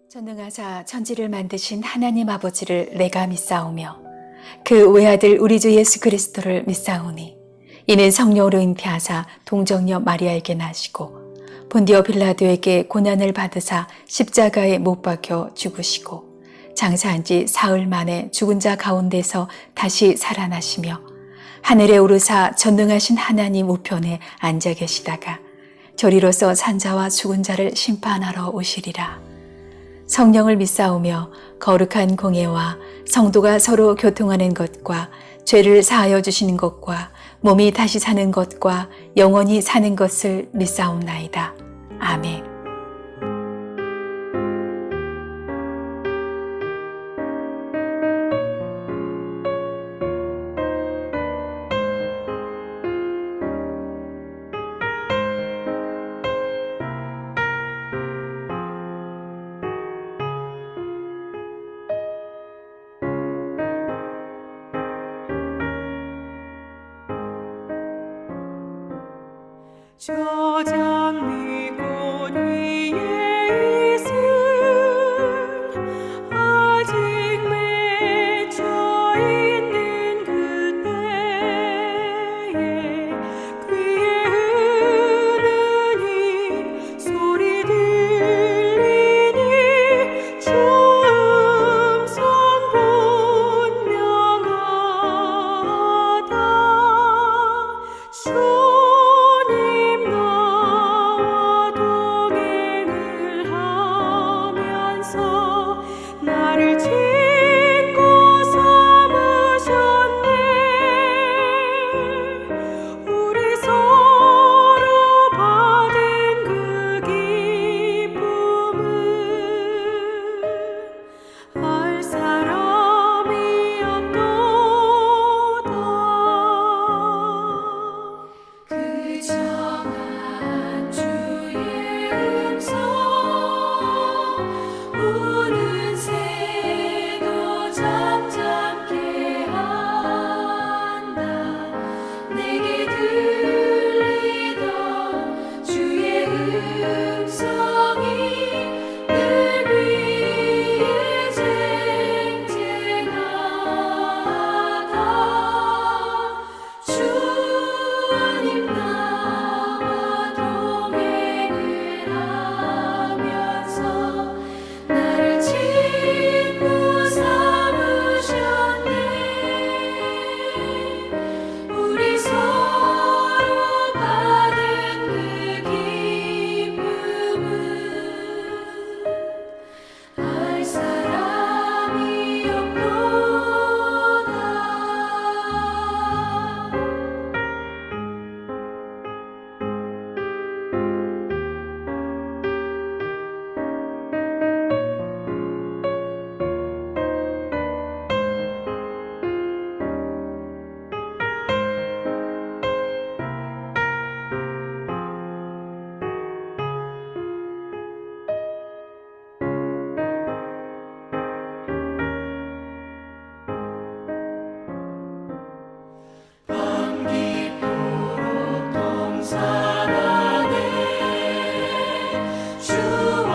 전능하사 천지를 만드신 하나님 아버지를 내가 믿사오며 그 외아들 우리 주 예수 그리스도를 믿사오니 이는 성령으로 잉태하사 동정녀 마리아에게 나시고 본디오 빌라도에게 고난을 받으사 십자가에 못 박혀 죽으시고 장사한 지 사흘 만에 죽은 자 가운데서 다시 살아나시며 하늘에 오르사 전능하신 하나님 우편에 앉아 계시다가 저리로서 산자와 죽은 자를 심판하러 오시리라. 성령을 믿사오며 거룩한 공예와 성도가 서로 교통하는 것과 죄를 사하여 주시는 것과 몸이 다시 사는 것과 영원히 사는 것을 믿사옵나이다. 아멘. 저 장미꽃 위에 있음 아직 맺혀 있는 그때에 귀에 흐르는 소리 들리니 주 음성 분명하다. 주님 나와 동행을 하면서 나를 친구 삼으셨네. 우리 서로 받은 그 기쁨은 알 사람이 없도다. 그 정한 주의 음성 우는 새도 잠잠케 한다. 내게 들리던 주의 음성이 늘 위에 쟁쟁하다. 주님 나와 동행을 하면서 나를 친구 삼으셨네. 우리 서로 받은 그 기쁨은 알 사람이 없도다. 밤 깊도록 동산 안에 주와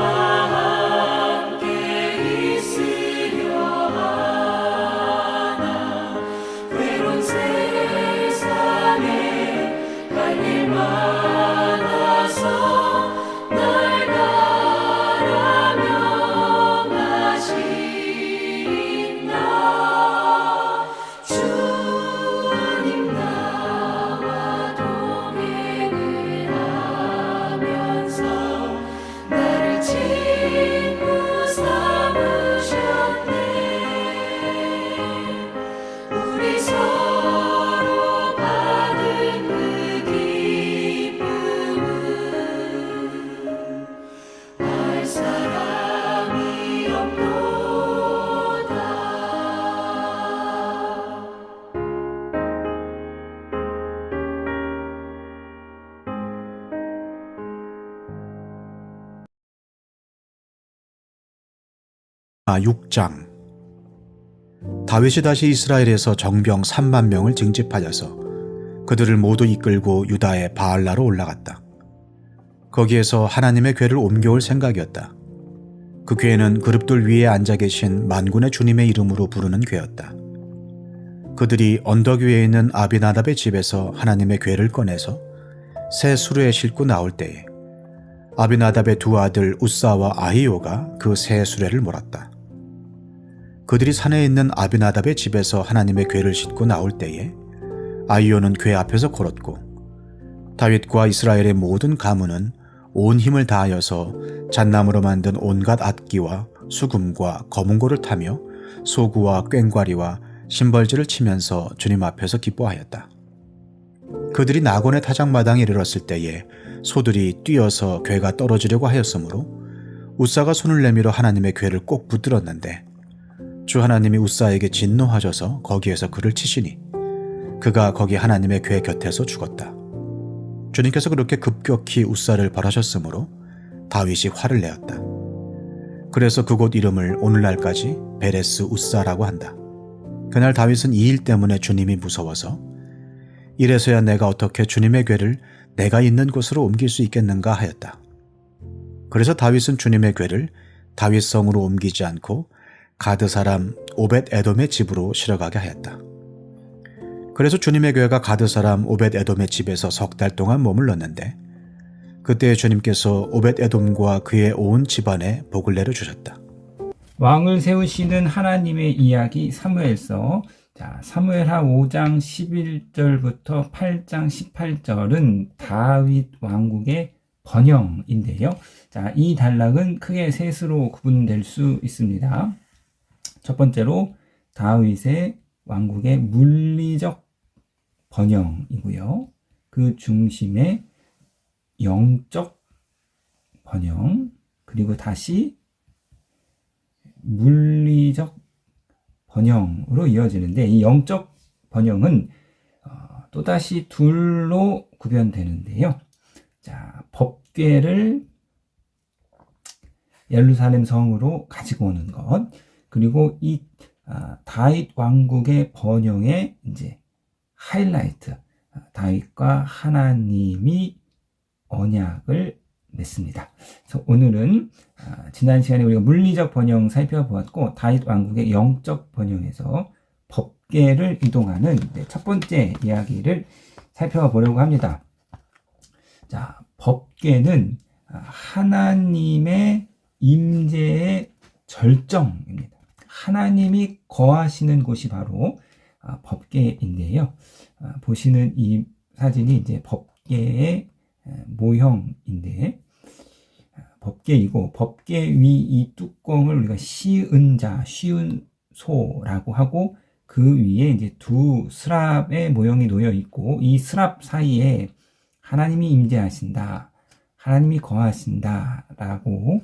함께 있으려 하나. 외로운 세상에 갈 일 많아서 날 가라며 가신 나. 주님 나와 동행을 하면서 나를 친구 삼으셨네. 우리 서로 받은 그 기쁨은 알 사람이 없도다. 아 6장. 다윗이 다시 이스라엘에서 정병 3만 명을 징집하여서 그들을 모두 이끌고 유다의 바알라로 올라갔다. 거기에서 하나님의 궤를 옮겨올 생각이었다. 그 궤는 그룹들 위에 앉아 계신 만군의 주님의 이름으로 부르는 궤였다. 그들이 언덕 위에 있는 아비나답의 집에서 하나님의 궤를 꺼내서 새 수레에 싣고 나올 때에 아비나답의 두 아들 우사와 아히오가 그 새 수레를 몰았다. 그들이 산에 있는 아비나답의 집에서 하나님의 궤를 싣고 나올 때에 아히오는 궤 앞에서 걸었고 다윗과 이스라엘의 모든 가문은 온 힘을 다하여서 잣나무로 만든 온갖 악기와 수금과 거문고를 타며 소구와 꽹과리와 심벌지를 치면서 주님 앞에서 기뻐하였다. 그들이 나곤의 타작마당에 이르렀을 때에 소들이 뛰어서 궤가 떨어지려고 하였으므로 우사가 손을 내밀어 하나님의 궤를 꼭 붙들었는데 주 하나님이 우사에게 진노하셔서 거기에서 그를 치시니 그가 거기 하나님의 궤 곁에서 죽었다. 주님께서 그렇게 급격히 우사를 벌하셨으므로 다윗이 화를 내었다. 그래서 그곳 이름을 오늘날까지 베레스 우사라고 한다. 그날 다윗은 이 일 때문에 주님이 무서워서 이래서야 내가 어떻게 주님의 궤를 내가 있는 곳으로 옮길 수 있겠는가 하였다. 그래서 다윗은 주님의 궤를 다윗성으로 옮기지 않고 가드 사람 오벳 에돔의 집으로 실어가게 하였다. 그래서 주님의 궤가 가드 사람 오벳 에돔의 집에서 3달 동안 머물렀는데 그때 주님께서 오벳 에돔과 그의 온 집안에 복을 내려주셨다. 왕을 세우시는 하나님의 이야기 사무엘서. 자, 사무엘하 5장 11절부터 8장 18절은 다윗 왕국의 번영인데요. 자, 이 단락은 크게 셋으로 구분될 수 있습니다. 첫 번째로 다윗의 왕국의 물리적 번영이고요. 그 중심에 영적 번영, 그리고 다시 물리적 번영으로 이어지는데 이 영적 번영은 또다시 둘로 구별되는데요. 자, 법궤를 예루살렘 성으로 가지고 오는 것, 그리고 이 다윗 왕국의 번영의 이제 하이라이트, 다윗과 하나님이 언약을 맺습니다. 그래서 오늘은 지난 시간에 우리가 물리적 번영 살펴보았고 다윗 왕국의 영적 번영에서 법궤를 이동하는 첫 번째 이야기를 살펴보려고 합니다. 자, 법궤는 하나님의 임재의 절정입니다. 하나님이 거하시는 곳이 바로 법궤인데요. 보시는 이 사진이 이제 법궤의 모형인데 법궤이고 법궤 위 이 뚜껑을 우리가 시은자, 쉬운 소라고 하고 그 위에 이제 두 스랍의 모형이 놓여 있고 이 스랍 사이에 하나님이 임재하신다, 하나님이 거하신다라고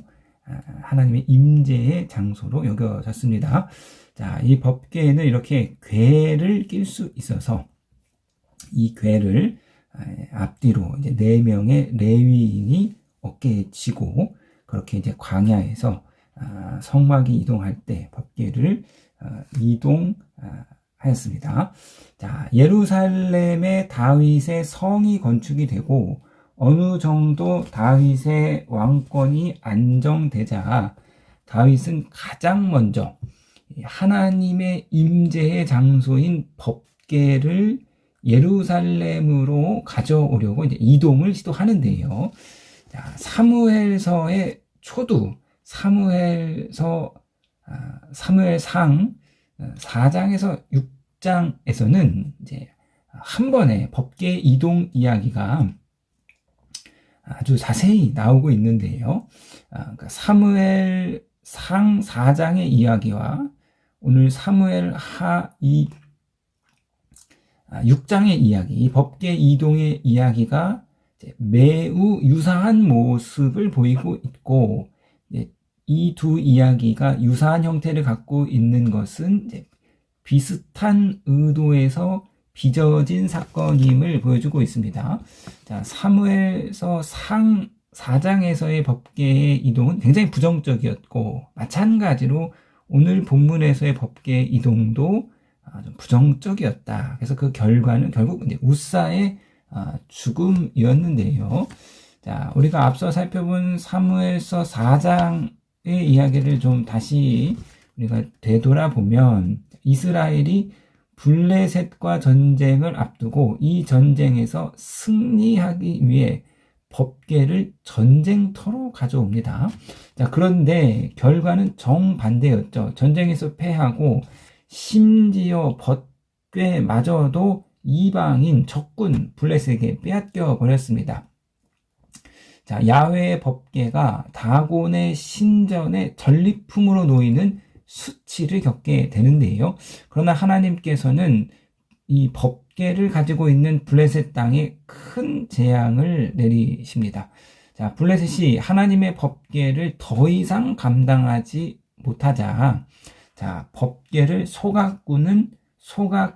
하나님의 임재의 장소로 여겨졌습니다. 자, 이 법궤에는 이렇게 궤를 낄 수 있어서 이 궤를 앞뒤로 이제 4명의 레위인이 어깨에 지고 그렇게 이제 광야에서 성막이 이동할 때 법궤를 이동하였습니다. 자, 예루살렘에 다윗의 성이 건축이 되고 어느 정도 다윗의 왕권이 안정되자 다윗은 가장 먼저 하나님의 임재의 장소인 법궤를 예루살렘으로 가져오려고 이제 이동을 시도하는데요. 자, 사무엘서의 초두, 사무엘상 4장에서 6장에서는 이제 한 번에 법궤 이동 이야기가 아주 자세히 나오고 있는데요. 그러니까 사무엘상 4장의 이야기와 오늘 사무엘하 6장의 이야기, 이 법궤 이동의 이야기가 매우 유사한 모습을 보이고 있고 이 두 이야기가 유사한 형태를 갖고 있는 것은 비슷한 의도에서 빚어진 사건임을 보여주고 있습니다. 자, 사무엘서 상 4장에서의 법궤의 이동은 굉장히 부정적이었고 마찬가지로 오늘 본문에서의 법궤 이동도 좀 부정적이었다. 그래서 그 결과는 결국 이제 우사의 죽음이었는데요. 자, 우리가 앞서 살펴본 사무엘서 4장 이야기를 좀 다시 우리가 되돌아보면 이스라엘이 블레셋과 전쟁을 앞두고 이 전쟁에서 승리하기 위해 법궤를 전쟁터로 가져옵니다. 자, 그런데 결과는 정반대였죠. 전쟁에서 패하고 심지어 법궤마저도 이방인 적군 블레셋에게 빼앗겨 버렸습니다. 자, 야훼의 법궤가 다곤의 신전의 전리품으로 놓이는 수치를 겪게 되는데요. 그러나 하나님께서는 이 법궤를 가지고 있는 블레셋 땅에 큰 재앙을 내리십니다. 자, 블레셋이 하나님의 법궤를 더 이상 감당하지 못하자, 자, 법궤를 소가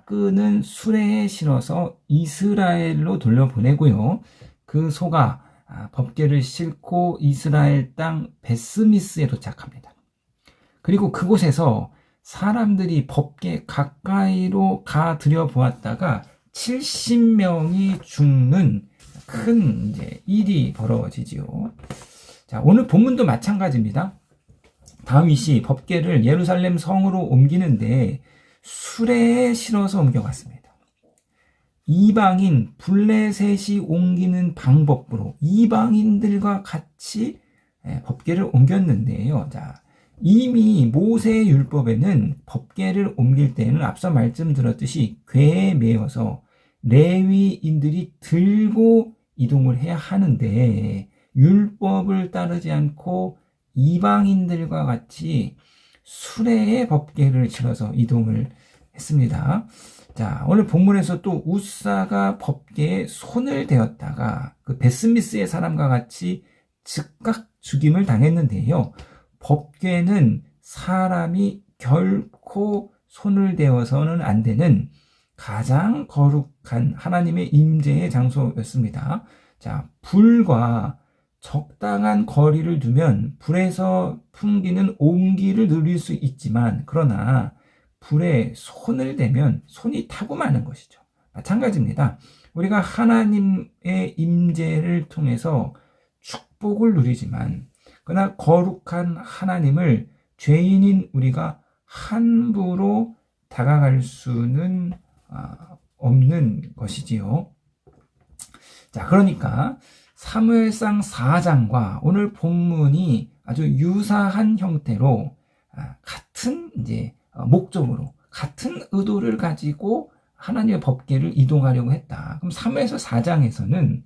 끄는 수레에 실어서 이스라엘로 돌려보내고요. 그 소가 법궤를 싣고 이스라엘 땅 베스미스에 도착합니다. 그리고 그곳에서 사람들이 법궤 가까이로 가 들여보았다가 70명이 죽는 큰 일이 벌어지지요. 자, 오늘 본문도 마찬가지입니다. 다윗이 법궤를 예루살렘 성으로 옮기는데 수레에 실어서 옮겨갔습니다. 이방인 블레셋이 옮기는 방법으로 이방인들과 같이 법궤를 옮겼는데요. 자, 이미 모세의 율법에는 법궤를 옮길 때는 앞서 말씀드렸듯이 궤에 메어서 레위인들이 들고 이동을 해야 하는데 율법을 따르지 않고 이방인들과 같이 수레에 법궤를 실어서 이동을 했습니다. 자, 오늘 본문에서 또 우사가 법궤에 손을 대었다가 그 베스미스의 사람과 같이 즉각 죽임을 당했는데요. 법궤는 사람이 결코 손을 대어서는 안 되는 가장 거룩한 하나님의 임재의 장소였습니다. 자, 불과 적당한 거리를 두면 불에서 풍기는 온기를 누릴 수 있지만 그러나 불에 손을 대면 손이 타고 마는 것이죠. 마찬가지입니다. 우리가 하나님의 임재를 통해서 축복을 누리지만 그러나 거룩한 하나님을 죄인인 우리가 함부로 다가갈 수는 없는 것이지요. 자, 그러니까 사무엘상 4장과 오늘 본문이 아주 유사한 형태로 같은 목적으로 같은 의도를 가지고 하나님의 법궤를 이동하려고 했다. 그럼 사무엘서 4장에서는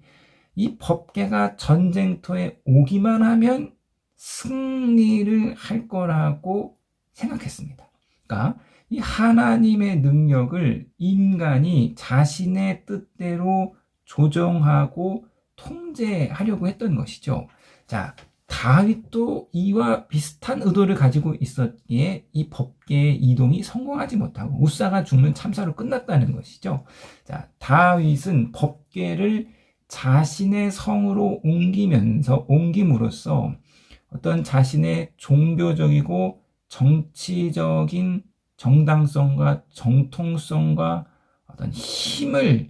이 법궤가 전쟁터에 오기만 하면 승리를 할 거라고 생각했습니다. 그러니까 이 하나님의 능력을 인간이 자신의 뜻대로 조정하고 통제하려고 했던 것이죠. 자, 다윗도 이와 비슷한 의도를 가지고 있었기에 이 법궤의 이동이 성공하지 못하고 우사가 죽는 참사로 끝났다는 것이죠. 자, 다윗은 법궤를 자신의 성으로 옮김으로써 어떤 자신의 종교적이고 정치적인 정당성과 정통성과 어떤 힘을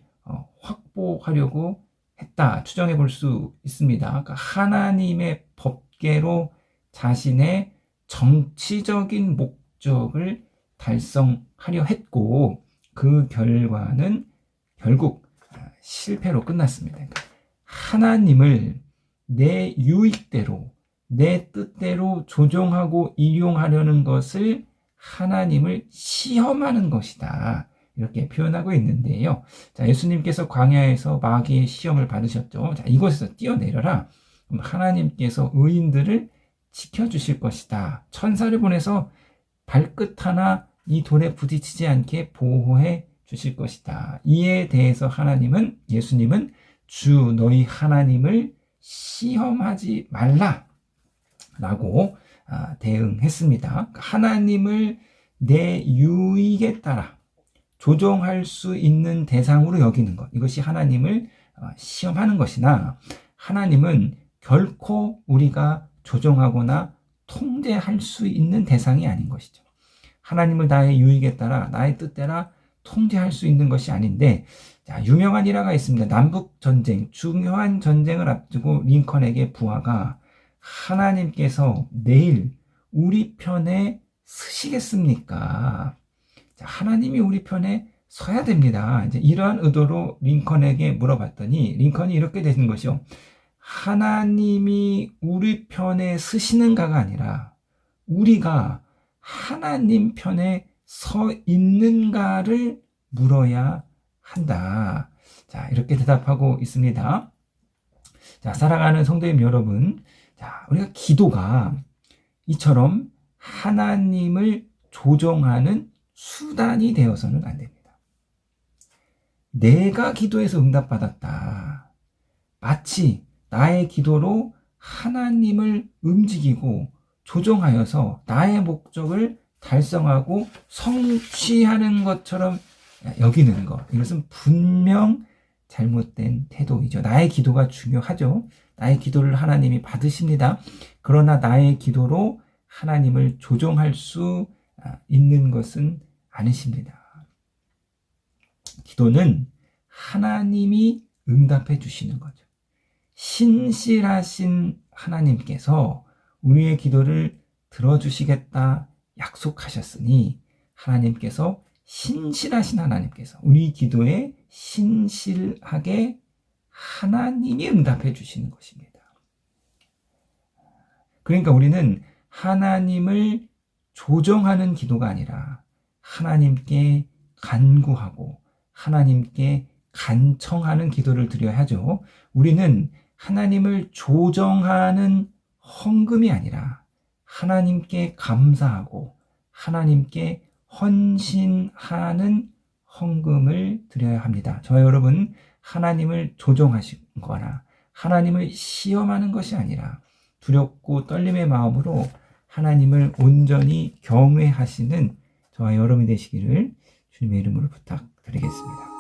확보하려고 했다 추정해 볼 수 있습니다. 그러니까 하나님의 법궤로 자신의 정치적인 목적을 달성하려 했고 그 결과는 결국 실패로 끝났습니다. 그러니까 하나님을 내 유익대로 내 뜻대로 조종하고 이용하려는 것을 하나님을 시험하는 것이다. 이렇게 표현하고 있는데요. 자, 예수님께서 광야에서 마귀의 시험을 받으셨죠. 자, 이곳에서 뛰어내려라. 그럼 하나님께서 의인들을 지켜주실 것이다. 천사를 보내서 발끝 하나 이 돌에 부딪히지 않게 보호해 주실 것이다. 이에 대해서 예수님은 주 너희 하나님을 시험하지 말라 라고 대응했습니다. 하나님을 내 유익에 따라 조정할 수 있는 대상으로 여기는 것, 이것이 하나님을 시험하는 것이나 하나님은 결코 우리가 조정하거나 통제할 수 있는 대상이 아닌 것이죠. 하나님을 나의 유익에 따라 나의 뜻대로 통제할 수 있는 것이 아닌데, 자, 유명한 일화가 있습니다. 남북전쟁, 중요한 전쟁을 앞두고 링컨에게 부하가 하나님께서 내일 우리 편에 서시겠습니까? 자, 하나님이 우리 편에 서야 됩니다. 이제 이러한 의도로 링컨에게 물어봤더니 링컨이 이렇게 되는 것이요. 하나님이 우리 편에 서시는가가 아니라 우리가 하나님 편에 서 있는가를 물어야 한다. 자, 이렇게 대답하고 있습니다. 자, 사랑하는 성도님 여러분, 자, 우리가 기도가 이처럼 하나님을 조종하는 수단이 되어서는 안 됩니다. 내가 기도해서 응답받았다. 마치 나의 기도로 하나님을 움직이고 조종하여서 나의 목적을 달성하고 성취하는 것처럼 여기는 것. 이것은 분명 잘못된 태도이죠. 나의 기도가 중요하죠. 나의 기도를 하나님이 받으십니다. 그러나 나의 기도로 하나님을 조종할 수 있는 것은 아니십니다. 기도는 하나님이 응답해 주시는 거죠. 신실하신 하나님께서 우리의 기도를 들어주시겠다 약속하셨으니 하나님께서 신실하신 하나님께서 우리 기도에 신실하게 하나님이 응답해 주시는 것입니다. 그러니까 우리는 하나님을 조정하는 기도가 아니라 하나님께 간구하고 하나님께 간청하는 기도를 드려야 하죠. 우리는 하나님을 조정하는 헌금이 아니라 하나님께 감사하고 하나님께 헌신하는 헌금을 드려야 합니다. 저와 여러분, 하나님을 조종하시거나 하나님을 시험하는 것이 아니라 두렵고 떨림의 마음으로 하나님을 온전히 경외하시는 저와 여러분이 되시기를 주님의 이름으로 부탁드리겠습니다.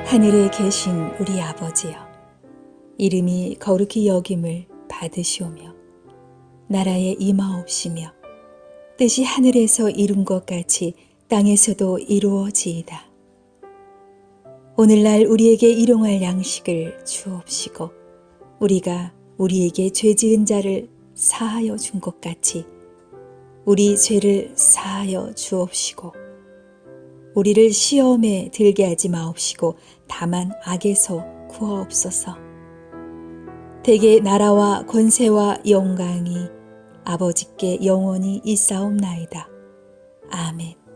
하늘에 계신 우리 아버지여, 이름이 거룩히 여김을 받으시오며 나라에 임하옵시며 뜻이 하늘에서 이룬 것 같이 땅에서도 이루어지이다. 오늘날 우리에게 일용할 양식을 주옵시고 우리가 우리에게 죄 지은 자를 사하여 준 것 같이 우리 죄를 사하여 주옵시고 우리를 시험에 들게 하지 마옵시고 다만 악에서 구하옵소서. 대개 나라와 권세와 영광이 아버지께 영원히 있사옵나이다. 아멘.